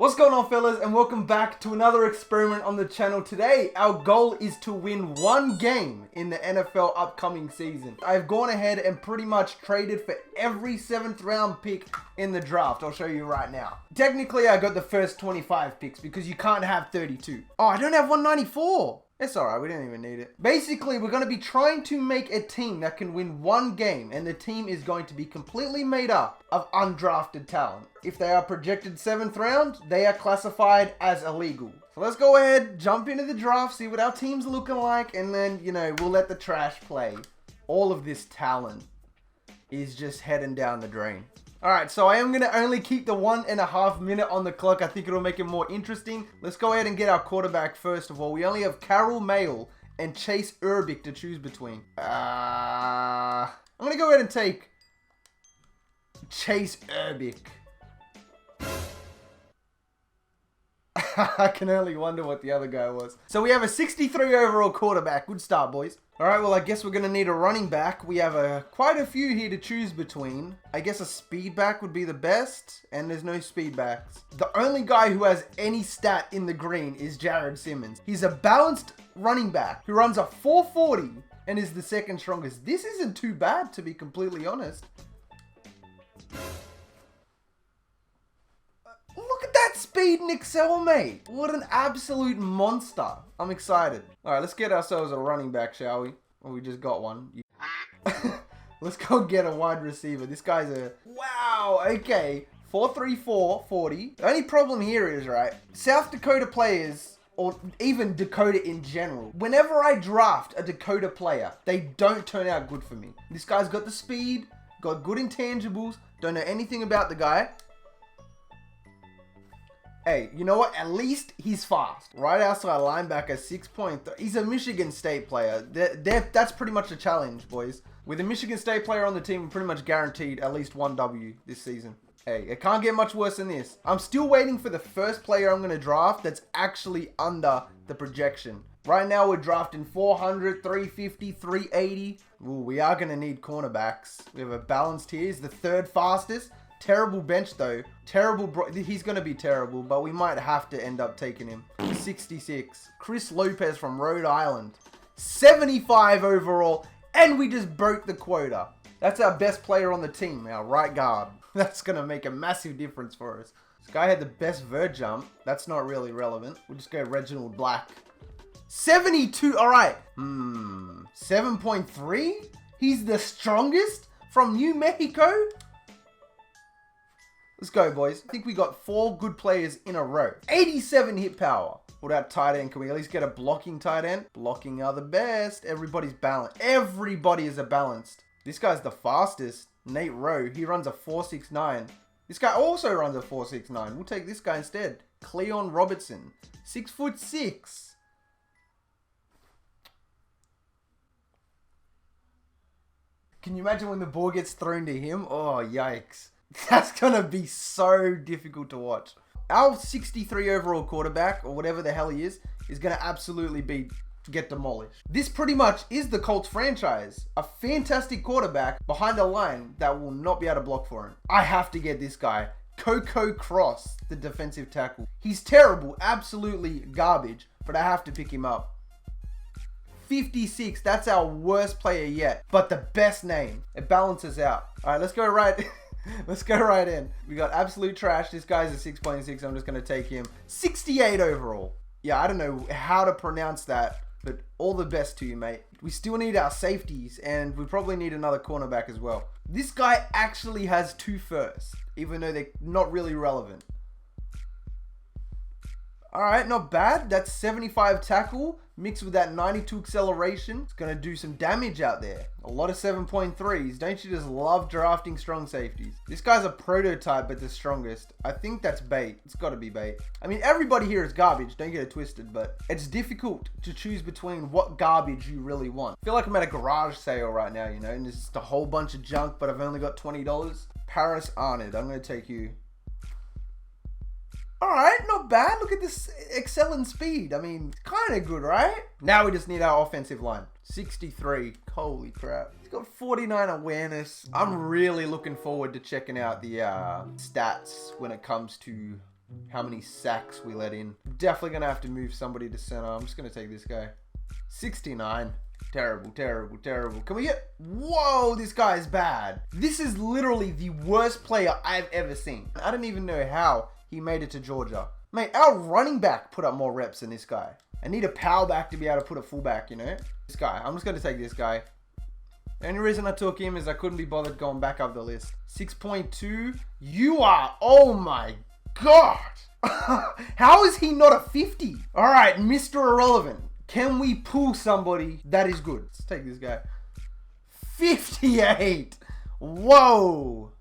What's going on, fellas, and welcome back to another experiment on the channel. Today, our goal is to win one game in the NFL upcoming season. I've gone ahead and pretty much traded for every 7th round pick in the draft. I'll show you right now. Technically, I got the first 25 picks because you can't have 32. Oh, I don't have 194. It's alright, we don't even need it. Basically, we're going to be trying to make a team that can win one game, and the team is going to be completely made up of undrafted talent. If they are projected 7th round, they are classified as illegal. So let's go ahead, jump into the draft, see what our team's looking like, and then, we'll let the trash play. All of this talent is just heading down the drain. Alright, so I am going to only keep the 1.5 minute on the clock. I think it'll make it more interesting. Let's go ahead and get our quarterback first of all. We only have Carroll Mayle and Chase Urbick to choose between. I'm going to go ahead and take Chase Urbick. I can only wonder what the other guy was. So we have a 63 overall quarterback. Good start, boys. Alright, well, I guess we're going to need a running back. We have quite a few here to choose between. I guess a speed back would be the best, and there's no speed backs. The only guy who has any stat in the green is Jared Simmons. He's a balanced running back who runs a 440 and is the second strongest. This isn't too bad, to be completely honest. Look at that speed and excel, mate. What an absolute monster. I'm excited. All right, let's get ourselves a running back, shall we? Well, we just got one. Let's go get a wide receiver. This guy's a... Wow, okay. 4.34, 40. The only problem here is, right, South Dakota players, or even Dakota in general, whenever I draft a Dakota player, they don't turn out good for me. This guy's got the speed, got good intangibles, don't know anything about the guy. Hey, you know what? At least he's fast. Right outside linebacker, 6.3. He's a Michigan State player. That's pretty much a challenge, boys. With a Michigan State player on the team, we're pretty much guaranteed at least one W this season. Hey, it can't get much worse than this. I'm still waiting for the first player I'm going to draft that's actually under the projection. Right now, we're drafting 400, 350, 380. Ooh, we are going to need cornerbacks. We have a balanced here. He's the 3rd fastest. Terrible bench though. He's going to be terrible, but we might have to end up taking him. 66. Chris Lopez from Rhode Island. 75 overall, and we just broke the quota. That's our best player on the team, our right guard. That's going to make a massive difference for us. This guy had the best vert jump. That's not really relevant. We'll just go Reginald Black. 72. All right. 7.3. He's the strongest from New Mexico. Let's go, boys. I think we got 4 good players in a row. 87 hit power. What about tight end? Can we at least get a blocking tight end? Blocking are the best. Everybody's balanced. Everybody is a balanced. This guy's the fastest. Nate Rowe. He runs a 4.69. This guy also runs a 4.69. We'll take this guy instead. Cleon Robertson. 6'6". Can you imagine when the ball gets thrown to him? Oh, yikes. That's going to be so difficult to watch. Our 63 overall quarterback, or whatever the hell he is going to absolutely get demolished. This pretty much is the Colts franchise. A fantastic quarterback behind a line that will not be able to block for him. I have to get this guy. Coco Cross, the defensive tackle. He's terrible, absolutely garbage, but I have to pick him up. 56, that's our worst player yet, but the best name. It balances out. All right, let's go right... Let's go right in. We got absolute trash. This guy's a 6.6. I'm just going to take him. 68 overall. Yeah, I don't know how to pronounce that, but all the best to you, mate. We still need our safeties, and we probably need another cornerback as well. This guy actually has 2 firsts, even though they're not really relevant. All right, not bad. That's 75 tackle mixed with that 92 acceleration. It's going to do some damage out there. A lot of 7.3s. Don't you just love drafting strong safeties? This guy's a prototype, but the strongest. I think that's bait. It's got to be bait. I mean, everybody here is garbage. Don't get it twisted, but it's difficult to choose between what garbage you really want. I feel like I'm at a garage sale right now, and there's just a whole bunch of junk, but I've only got $20. Paris Arnett. I'm going to take you. All right, not bad. Look at this excellent speed. I mean, kind of good, right? Now we just need our offensive line. 63. Holy crap. He's got 49 awareness. I'm really looking forward to checking out the stats when it comes to how many sacks we let in. Definitely going to have to move somebody to center. I'm just going to take this guy. 69. Terrible, terrible, terrible. Can we get... Whoa, this guy is bad. This is literally the worst player I've ever seen. I don't even know how he made it to Georgia. Mate, our running back put up more reps than this guy. I need a power back to be able to put a fullback, you know? This guy. I'm just going to take this guy. The only reason I took him is I couldn't be bothered going back up the list. 6.2. You are... Oh my God. How is he not a 50? All right, Mr. Irrelevant. Can we pull somebody that is good? Let's take this guy. 58. Whoa.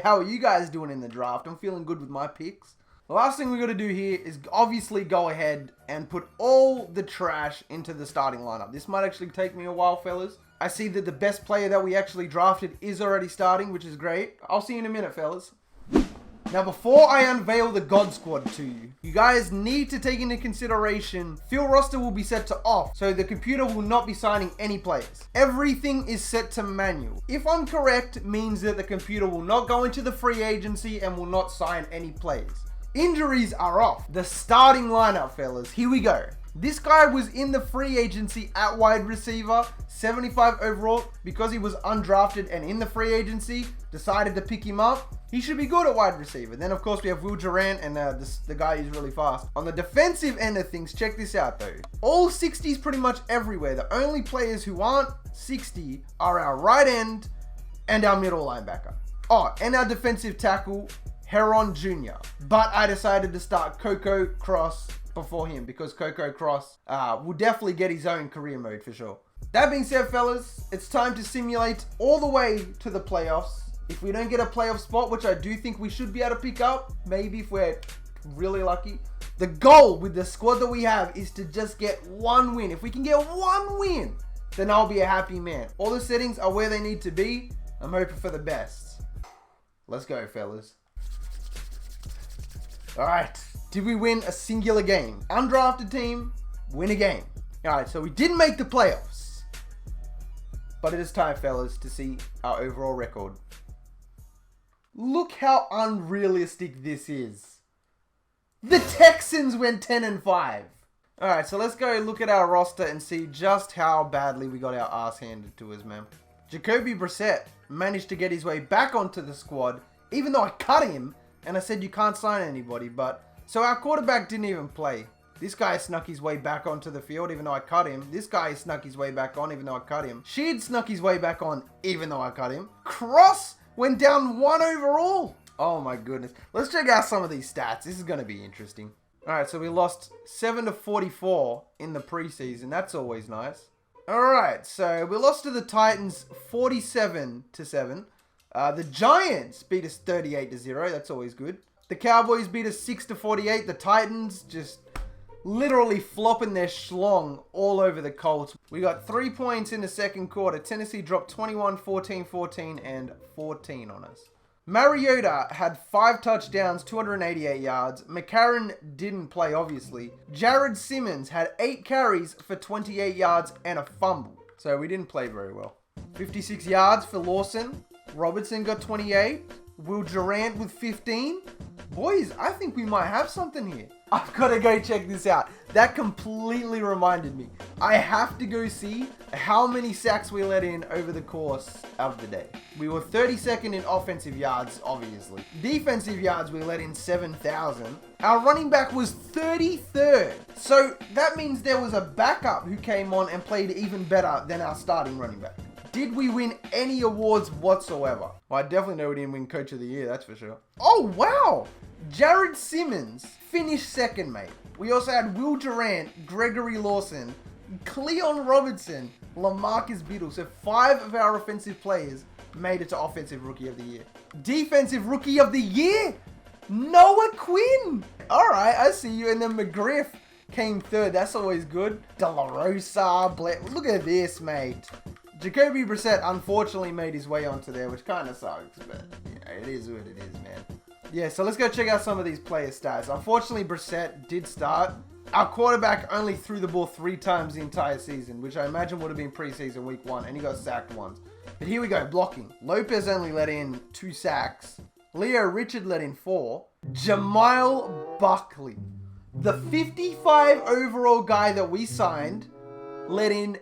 How are you guys doing in the draft? I'm feeling good with my picks. The last thing we got to do here is obviously go ahead and put all the trash into the starting lineup. This might actually take me a while, fellas. I see that the best player that we actually drafted is already starting, which is great. I'll see you in a minute, fellas. Now, before I unveil the God Squad to you, you guys need to take into consideration field roster will be set to off, so the computer will not be signing any players. Everything is set to manual. If I'm correct, it means that the computer will not go into the free agency and will not sign any players. Injuries are off. The starting lineup, fellas. Here we go. This guy was in the free agency at wide receiver, 75 overall, because he was undrafted and in the free agency, decided to pick him up. He should be good at wide receiver. Then, of course, we have Will Durant and the guy who's really fast. On the defensive end of things, check this out, though. All 60s pretty much everywhere. The only players who aren't 60 are our right end and our middle linebacker. Oh, and our defensive tackle, Heron Jr. But I decided to start Coco Cross before him because Coco Cross will definitely get his own career mode for sure. That being said, fellas, it's time to simulate all the way to the playoffs. If we don't get a playoff spot, which I do think we should be able to pick up, maybe if we're really lucky. The goal with the squad that we have is to just get one win. If we can get one win, then I'll be a happy man. All the settings are where they need to be. I'm hoping for the best. Let's go, fellas. All right. Did we win a singular game? Undrafted team, win a game. All right, so we didn't make the playoffs. But it is time, fellas, to see our overall record. Look how unrealistic this is. The Texans went 10-5. All right, so let's go look at our roster and see just how badly we got our ass handed to us, man. Jacoby Brissett managed to get his way back onto the squad, even though I cut him and I said you can't sign anybody, but... So our quarterback didn't even play. This guy snuck his way back onto the field even though I cut him. This guy snuck his way back on even though I cut him. Sheed snuck his way back on even though I cut him. Cross went down 1 overall. Oh my goodness. Let's check out some of these stats. This is going to be interesting. Alright, so we lost 7-44 in the preseason. That's always nice. Alright, so we lost to the Titans 47-7. The Giants beat us 38-0. That's always good. The Cowboys beat us 6-48. The Titans just literally flopping their schlong all over the Colts. We got 3 points in the second quarter. Tennessee dropped 21, 14, 14, and 14 on us. Mariota had 5 touchdowns, 288 yards. McCarron didn't play, obviously. Jared Simmons had 8 carries for 28 yards and a fumble. So we didn't play very well. 56 yards for Lawson. Robertson got 28. Will Durant with 15. Boys, I think we might have something here. I've got to go check this out. That completely reminded me. I have to go see how many sacks we let in over the course of the day. We were 32nd in offensive yards, obviously. Defensive yards, we let in 7,000. Our running back was 33rd. So that means there was a backup who came on and played even better than our starting running back. Did we win any awards whatsoever? Well, I definitely know we didn't win Coach of the Year, that's for sure. Oh, wow! Jared Simmons finished second, mate. We also had Will Durant, Gregory Lawson, Cleon Robertson, LaMarcus Biddle. So 5 of our offensive players made it to Offensive Rookie of the Year. Defensive Rookie of the Year? Noah Quinn! Alright, I see you. And then McGriff came 3rd. That's always good. De La Rosa, look at this, mate. Jacoby Brissett unfortunately made his way onto there, which kind of sucks, but you know, it is what it is, man. Yeah, so let's go check out some of these player stats. Unfortunately, Brissett did start. Our quarterback only threw the ball 3 times the entire season, which I imagine would have been preseason week 1, and he got sacked once. But here we go, blocking. Lopez only let in 2 sacks. Leo Richard let in 4. Jamal Buckley, the 55 overall guy that we signed, let in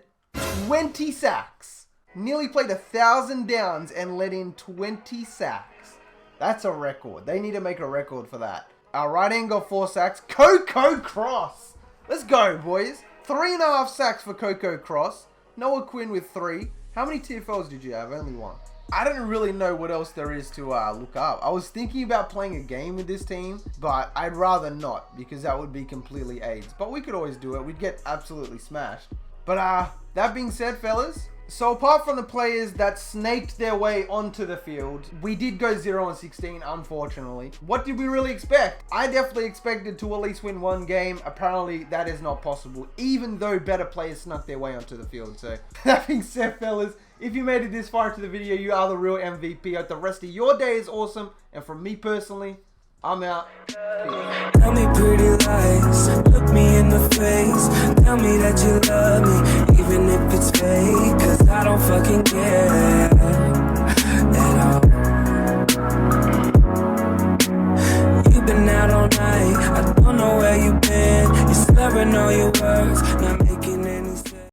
20 sacks. Nearly played 1,000 downs and let in 20 sacks. That's a record. They need to make a record for that. Our right end got 4 sacks. Coco Cross. Let's go, boys. 3.5 sacks for Coco Cross. Noah Quinn with 3. How many TFLs did you have? Only 1. I don't really know what else there is to look up. I was thinking about playing a game with this team, but I'd rather not because that would be completely AIDS. But we could always do it. We'd get absolutely smashed. But that being said, fellas, so apart from the players that snaked their way onto the field, we did go 0-16, unfortunately. What did we really expect? I definitely expected to at least win 1 game. Apparently, that is not possible, even though better players snuck their way onto the field. So, that being said, fellas, if you made it this far into the video, you are the real MVP. I hope the rest of your day is awesome. And from me personally, I'm out. Peace. Tell me pretty lies, look me in the face. Tell me that you love me, even if it's fake. Cause I don't fucking care at all. You've been out all night, I don't know where you've been. You're slurring all your words, not making it